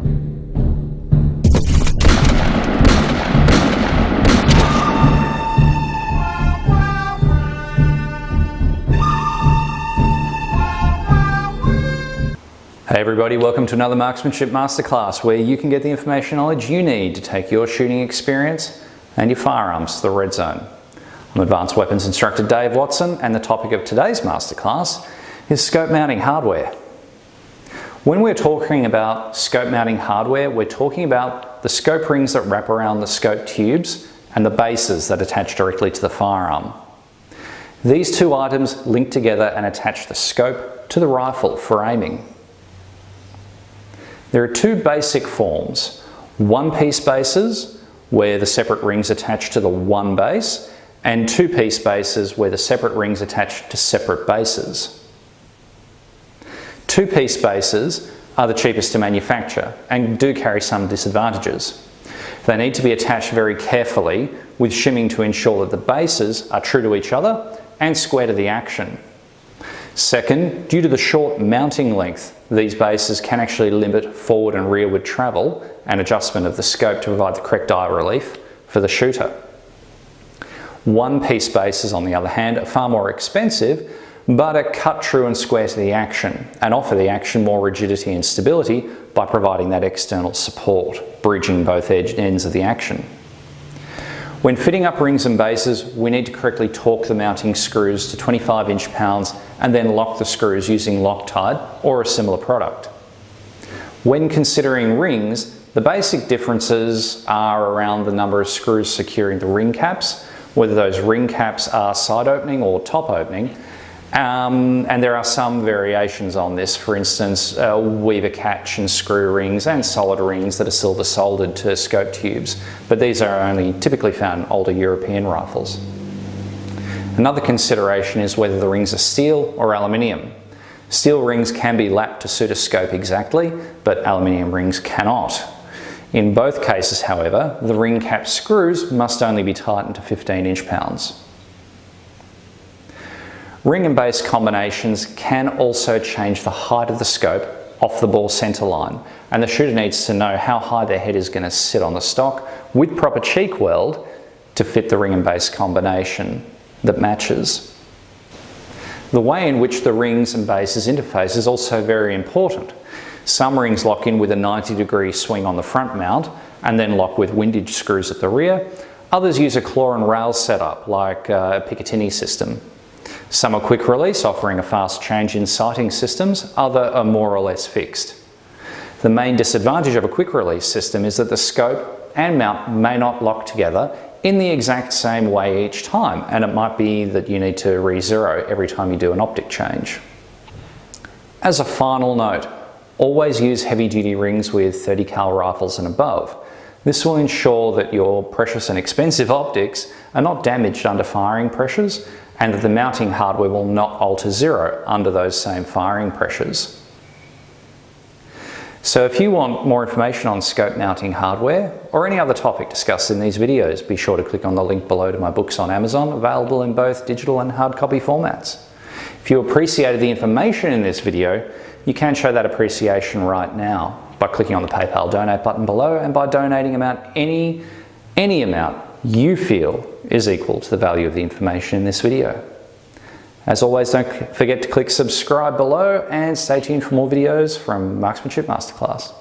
Hey everybody, welcome to another Marksmanship Masterclass where you can get the information knowledge you need to take your shooting experience and your firearms to the red zone. I'm Advanced Weapons Instructor Dave Watson, and the topic of today's Masterclass is scope mounting hardware. When we're talking about scope mounting hardware, we're talking about the scope rings that wrap around the scope tubes and the bases that attach directly to the firearm. These two items link together and attach the scope to the rifle for aiming. There are two basic forms: one-piece bases, where the separate rings attach to the one base, and two-piece bases, where the separate rings attach to separate bases. Two-piece bases are the cheapest to manufacture and do carry some disadvantages. They need to be attached very carefully with shimming to ensure that the bases are true to each other and square to the action. Second, due to the short mounting length, these bases can actually limit forward and rearward travel and adjustment of the scope to provide the correct eye relief for the shooter. One-piece bases, on the other hand, are far more expensive, but are cut true and square to the action and offer the action more rigidity and stability by providing that external support, bridging both ends of the action. When fitting up rings and bases, we need to correctly torque the mounting screws to 25 inch-pounds and then lock the screws using Loctite or a similar product. When considering rings, the basic differences are around the number of screws securing the ring caps, whether those ring caps are side opening or top opening, and there are some variations on this. For instance, weaver catch and screw rings and solid rings that are silver soldered to scope tubes, but these are only typically found in older European rifles. Another consideration is whether the rings are steel or aluminium. Steel rings can be lapped to suit a scope exactly, but aluminium rings cannot. In both cases, however, the ring cap screws must only be tightened to 15 inch-pounds. Ring and base combinations can also change the height of the scope off the bore center line, and the shooter needs to know how high their head is going to sit on the stock with proper cheek weld to fit the ring and base combination that matches. The way in which the rings and bases interface is also very important. Some rings lock in with a 90-degree swing on the front mount and then lock with windage screws at the rear. Others use a claw and rail setup like a Picatinny system. Some are quick release, offering a fast change in sighting systems, others are more or less fixed. The main disadvantage of a quick release system is that the scope and mount may not lock together in the exact same way each time, and it might be that you need to re-zero every time you do an optic change. As a final note, always use heavy-duty rings with 30 cal rifles and above. This will ensure that your precious and expensive optics are not damaged under firing pressures, and that the mounting hardware will not alter zero under those same firing pressures. So if you want more information on scope mounting hardware or any other topic discussed in these videos, be sure to click on the link below to my books on Amazon, available in both digital and hard copy formats. If you appreciated the information in this video, you can show that appreciation right now by clicking on the PayPal donate button below and by donating any amount you feel is equal to the value of the information in this video. As always, don't forget to click subscribe below and stay tuned for more videos from Marksmanship Masterclass.